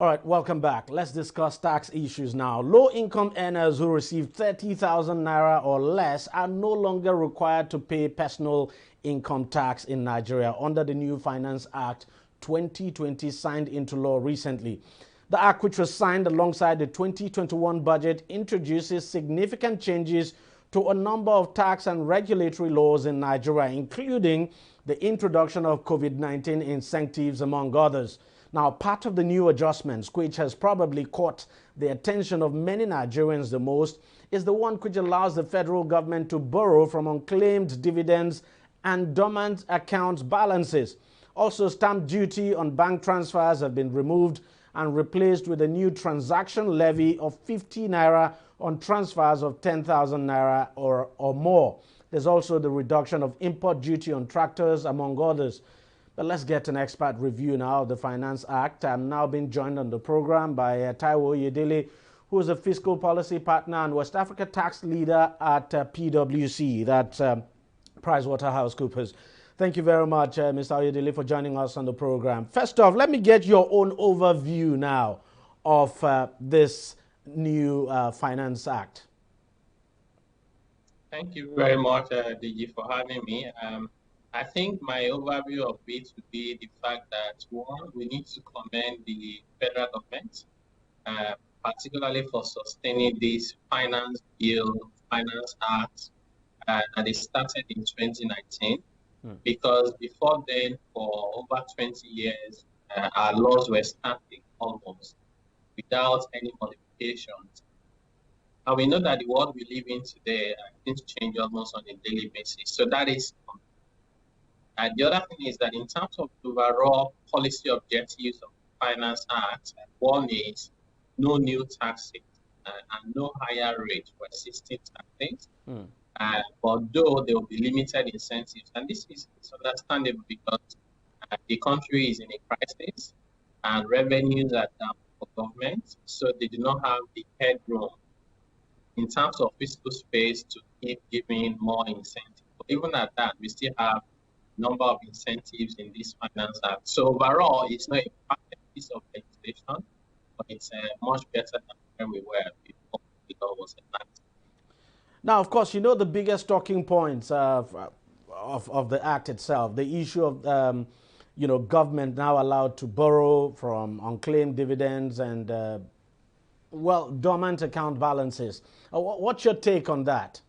All right, welcome back. Let's discuss tax issues now. Low-income earners who receive 30,000 naira or less are no longer required to pay personal income tax in Nigeria under the new Finance Act 2020 signed into law recently. The act, which was signed alongside the 2021 budget, introduces significant changes to a number of tax and regulatory laws in Nigeria, including the introduction of COVID-19 incentives, among others. Now, part of the new adjustments, which has probably caught the attention of many Nigerians the most, is the one which allows the federal government to borrow from unclaimed dividends and dormant account balances. Also, stamp duty on bank transfers have been removed and replaced with a new transaction levy of 50 naira on transfers of 10,000 naira or more. There's also the reduction of import duty on tractors, among others. But let's get an expert review now of the Finance Act. I'm now being joined on the program by Taiwo Oyedele, who is a fiscal policy partner and West Africa tax leader at PwC, that's PricewaterhouseCoopers. Thank you very much, Mr. Oyedele, for joining us on the program. First off, let me get your own overview now of this new Finance Act. Thank you very much, DG, for having me. I think my overview of it would be the fact that, one, we need to commend the federal government, particularly for sustaining this finance bill, finance act that they started in 2019. Because before then, for over 20 years, our laws were static almost without any modifications. And we know that the world we live in today, things change almost on a daily basis. So that is. And the other thing is that in terms of the overall policy objectives of the Finance Act, one is no new taxes and no higher rate for existing taxes. But though there will be limited incentives, and this is understandable because the country is in a crisis and revenues are down for government, so they do not have the headroom in terms of fiscal space to keep giving more incentives. But even at that, we still have number of incentives in this Finance Act. So overall, it's not a perfect piece of legislation, but it's much better than where we were before the law was enacted. Now, of course, you know the biggest talking points of the Act itself, the issue of government now allowed to borrow from unclaimed dividends and dormant account balances. What's your take on that?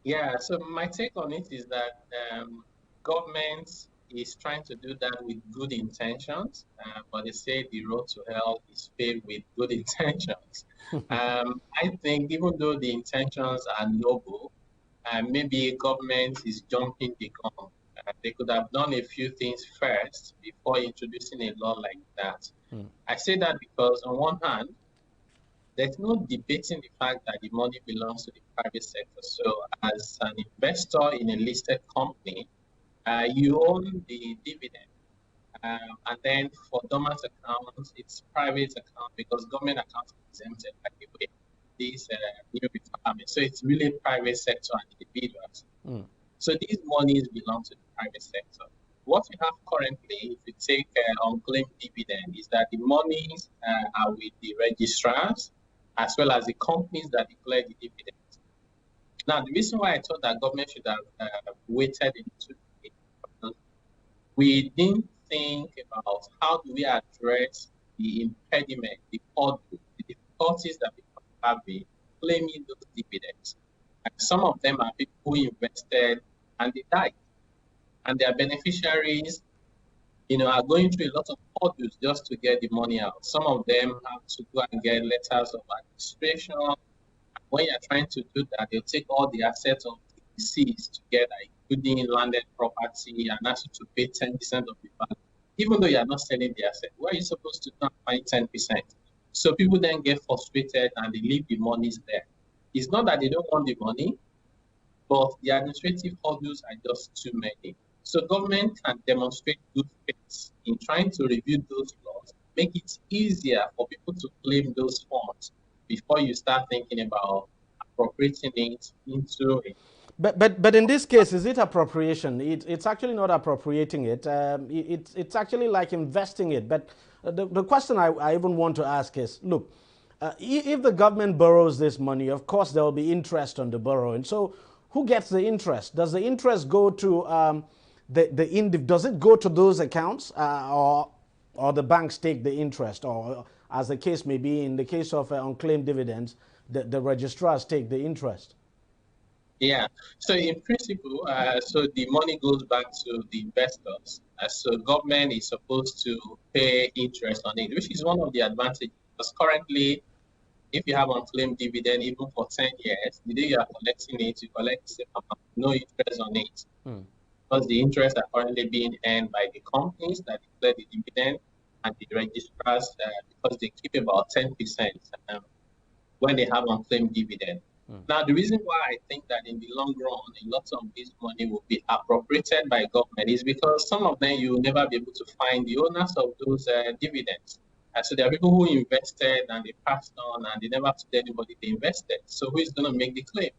Yeah, so my take on it is that government is trying to do that with good intentions, but they say the road to hell is paved with good intentions. I think even though the intentions are noble, maybe government is jumping the gun. They could have done a few things first before introducing a law like that. I say that because on one hand, there's no debating the fact that the money belongs to the private sector. So as an investor in a listed company, you own the dividend. And then for dormant accounts, it's private account because government accounts are exempted by the way these new requirements. So it's really private sector and individuals. So these monies belong to the private sector. What we have currently, if you take unclaimed dividend, is that the monies are with the registrars, as well as the companies that declare the dividends. Now, the reason why I thought that government should have waited into it, we didn't think about how do we address the impediment, the difficulties that people have in claiming those dividends. And some of them are people who invested and they died. And their beneficiaries are going through a lot of hurdles just to get the money out. Some of them have to go and get letters of administration. When you're trying to do that, they'll take all the assets of the deceased together, including landed property, and ask you to pay 10% of the value. Even though you're not selling the asset, where are you supposed to not find 10%? So people then get frustrated and they leave the monies there. It's not that they don't want the money, but the administrative hurdles are just too many. So government can demonstrate good faith in trying to review those laws, make it easier for people to claim those funds before you start thinking about appropriating it into it. But in this case, is it appropriation? It's actually not appropriating it. It's actually like investing it. But The question I even want to ask is, look, if the government borrows this money, of course there will be interest on the borrowing. So who gets the interest? Does the interest go to does it go to those accounts, or the banks take the interest, or as the case may be in the case of unclaimed dividends, the registrars take the interest? Yeah, so in principle, so the money goes back to the investors. So government is supposed to pay interest on it, which is one of the advantages. Because currently, if you have unclaimed dividend, even for 10 years, the day you are collecting it, you collect the same amount, no interest on it. Because the interest are currently being earned by the companies that declare the dividend and the registrars, because they keep about 10% when they have unclaimed dividend. Now, the reason why I think that in the long run, a lot of this money will be appropriated by government is because some of them you will never be able to find the owners of those dividends. So there are people who invested and they passed on and they never told anybody they invested. So who is going to make the claim?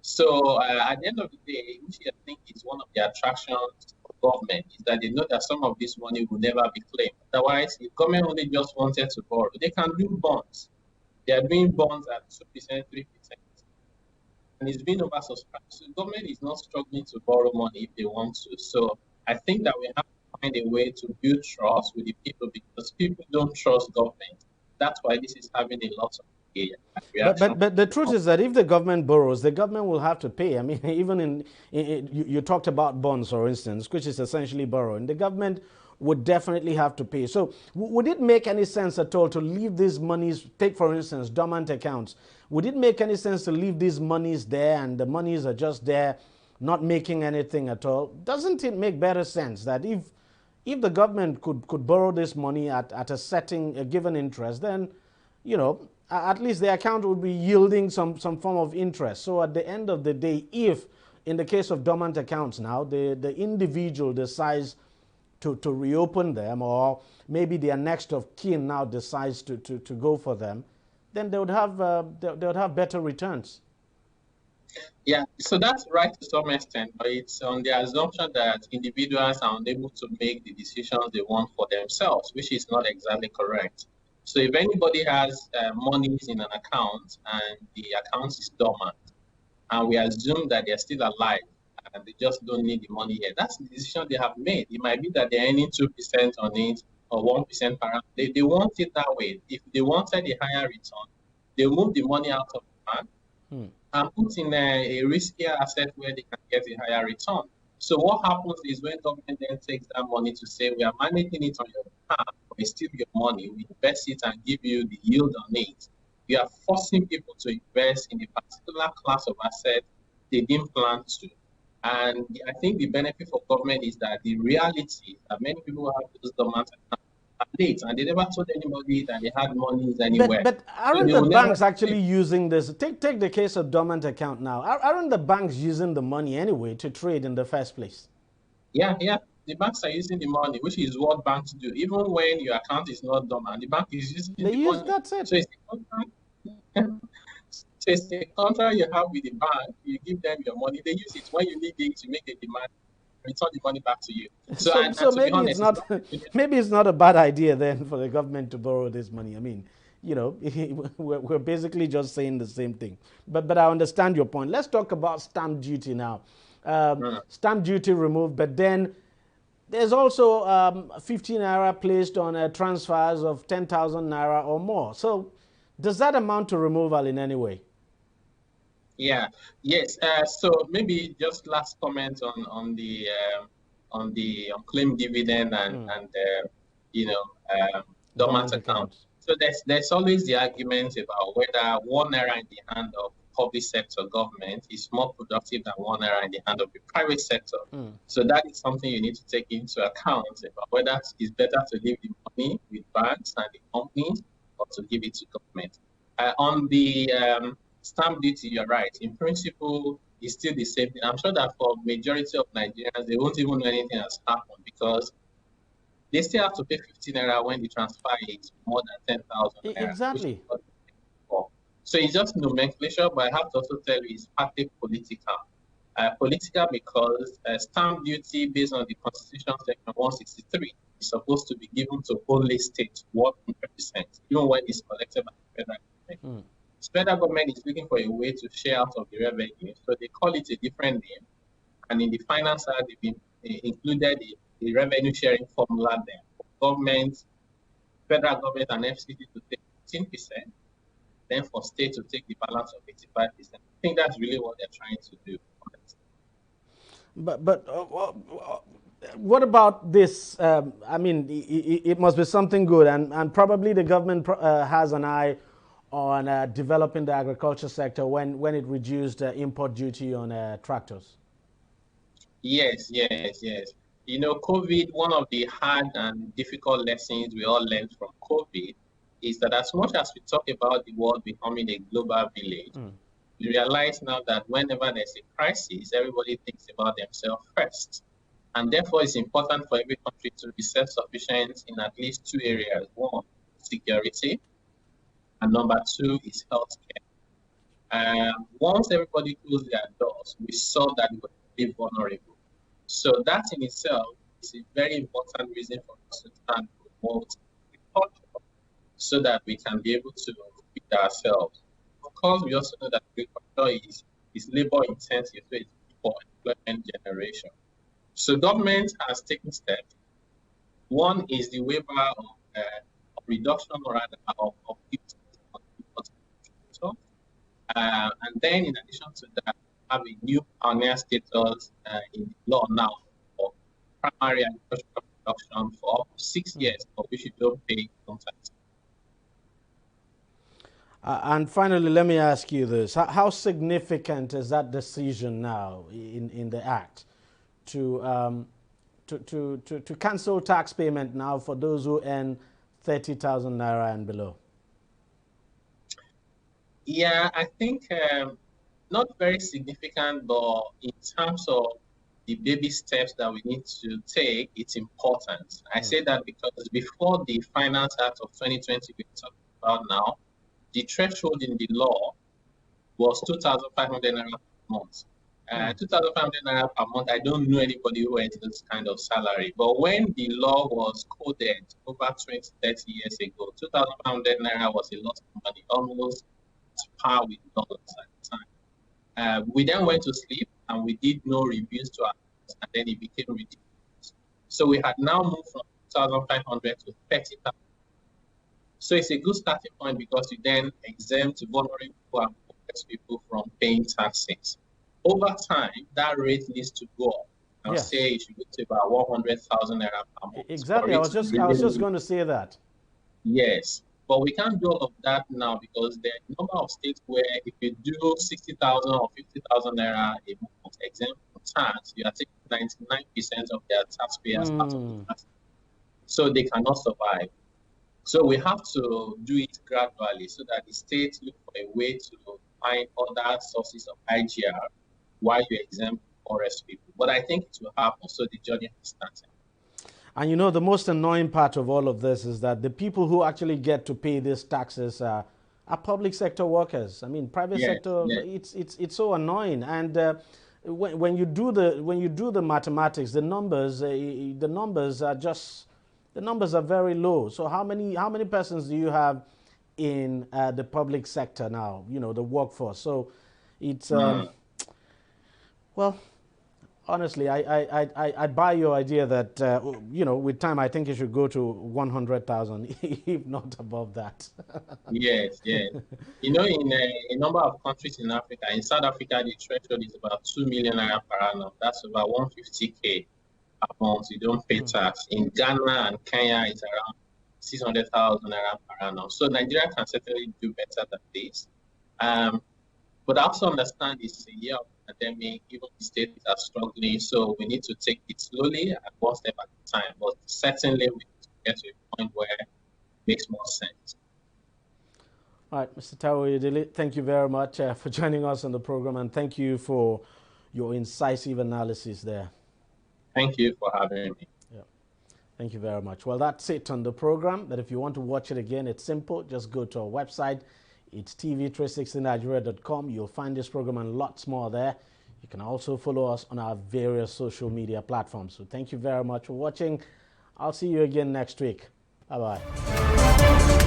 So at the end of the day, which I think is one of the attractions of government, is that they know that some of this money will never be claimed. Otherwise, if government only just wanted to borrow, they can do bonds. They are doing bonds at 2%, 3%. And it's been oversubscribed. So government is not struggling to borrow money if they want to. So I think that we have to find a way to build trust with the people, because people don't trust government. That's why this is having a lot of reaction. But the truth is that if the government borrows, the government will have to pay. I mean, even you talked about bonds, for instance, which is essentially borrowing. The government would definitely have to pay. So would it make any sense at all to leave these monies, take for instance, dormant accounts? Would it make any sense to leave these monies there and the monies are just there, not making anything at all? Doesn't it make better sense that if the government could borrow this money at a given interest, then, you know, at least the account would be yielding some form of interest. So at the end of the day, if in the case of dormant accounts now, the individual decides to reopen them, or maybe their next of kin now decides to go for them, then they would have better returns. Yeah, so that's right to some extent, but it's on the assumption that individuals are unable to make the decisions they want for themselves, which is not exactly correct. So if anybody has monies in an account and the account is dormant, and we assume that they're still alive and they just don't need the money yet, that's the decision they have made. It might be that they're earning 2% on it or 1% per annum. They want it that way. If they wanted a higher return, they'll move the money out of the bank and put in a riskier asset where they can get a higher return. So what happens is when government then takes that money to say, we are managing it on your behalf, but it's still your money, we invest it and give you the yield on it. You are forcing people to invest in a particular class of asset they didn't plan to. And I think the benefit for government is that the reality is that many people have those dormant accounts late, and they never told anybody that they had monies anywhere. But aren't the banks actually using this? Take the case of dormant account now. Aren't the banks using the money anyway to trade in the first place? Yeah. The banks are using the money, which is what banks do. Even when your account is not dormant, the bank is using the money. That's it. So it's a contract you have with the bank. You give them your money. They use it when you need it to make a demand. Return the money back to you. So maybe honest, maybe it's not a bad idea then for the government to borrow this money. I mean, you know, we're basically just saying the same thing. But I understand your point. Let's talk about stamp duty now. Stamp duty removed, but then there's also 15 naira placed on transfers of 10,000 naira or more. So does that amount to removal in any way? Yeah. Yes. So maybe just last comment on the unclaimed dividend and dormant account. So there's always the argument about whether 1 naira in the hand of public sector government is more productive than 1 naira in the hand of the private sector. So that is something you need to take into account about whether it's better to leave the money with banks and the companies or to give it to government. On the stamp duty, you're right. In principle, it's still the same thing. I'm sure that for majority of Nigerians, they won't even know anything has happened because they still have to pay 15 naira when the transfer is more than 10,000 naira. Exactly. So it's just nomenclature, but I have to also tell you it's partly political. Political because stamp duty based on the Constitution Section 163 is supposed to be given to only states 100%, even when it's collected by the federal government. The federal government is looking for a way to share out of the revenue, so they call it a different name. And in the Finance Act, they've included a revenue sharing formula there for government, federal government, and FCT to take 15%, then for state to take the balance of 85%. I think that's really what they're trying to do. But what about this? I mean, it must be something good, and probably the government has an eye on developing the agriculture sector when it reduced import duty on tractors. Yes. You know, COVID, one of the hard and difficult lessons we all learned from COVID is that as much as we talk about the world becoming a global village, we realize now that whenever there's a crisis, everybody thinks about themselves first. And therefore, it's important for every country to be self-sufficient in at least two areas. One, security, and number two is healthcare. Once everybody closed their doors, we saw that we were very vulnerable. So that in itself is a very important reason for us to stand promote agriculture so that we can be able to feed ourselves. Of course, we also know that agriculture is labor intensive, so it's for employment generation. So government has taken steps. One is the waiver of reduction or rather of duties on import. And then in addition to that, have a new pioneer status in the law now for primary agricultural production for up to 6 years, for which you don't pay income tax. And finally, let me ask you this. How significant is that decision now in the Act to cancel tax payment now for those who earn 30,000 naira and below? Yeah, I think not very significant, but in terms of the baby steps that we need to take, it's important. I say that because before the Finance Act of 2020 we're talking about now, the threshold in the law was 2,500 naira per month. 2,500 naira per month, I don't know anybody who earns this kind of salary. But when the law was coded over 20, 30 years ago, 2,500 naira was a lot of money, almost par with dollars at the time. We then went to sleep and we did no reviews to our, and then it became ridiculous. So we had now moved from 2,500 to 30,000. So it's a good starting point because you then exempt vulnerable and poorest people from paying taxes. Over time, that rate needs to go up. I'll say it should go to about 100,000 naira per month. Exactly. I was just going to say that. Yes. But we can't do all of that now because there are a number of states where if you do 60,000 or 50,000 naira a month exempt from tax, you are taking 99% of their taxpayers out of the tax. So they cannot survive. So we have to do it gradually so that the states look for a way to find other sources of IGR while you exempt poorest people. But I think it will happen, so the journey has started. And you know, the most annoying part of all of this is that the people who actually get to pay these taxes are public sector workers. I mean, private sector, it's so annoying. And when you do the mathematics, the numbers are very low. So how many persons do you have in the public sector now? You know, the workforce. So it's well, honestly, I buy your idea that you know, with time I think it should go to 100,000, if not above that. Yes. You know, in a number of countries in Africa, in South Africa, the threshold is about 2 million naira per annum. That's about 150K. Month, you don't pay tax. In Ghana and Kenya, it's around 600,000 naira per annum. So Nigeria can certainly do better than this. But I also understand it's a year of pandemic, even the states are struggling, so we need to take it slowly and one step at a time. But certainly we need to get to a point where it makes more sense. All right, Mr. Taiwo, thank you very much for joining us on the program, and thank you for your incisive analysis there. Thank you for having me. Yeah, thank you very much. Well, that's it on the program. But if you want to watch it again, it's simple. Just go to our website. It's tv360nigeria.com. You'll find this program and lots more there. You can can also follow us on our various social media platforms. So thank you very much for watching. I'll see you again next week. Bye-bye.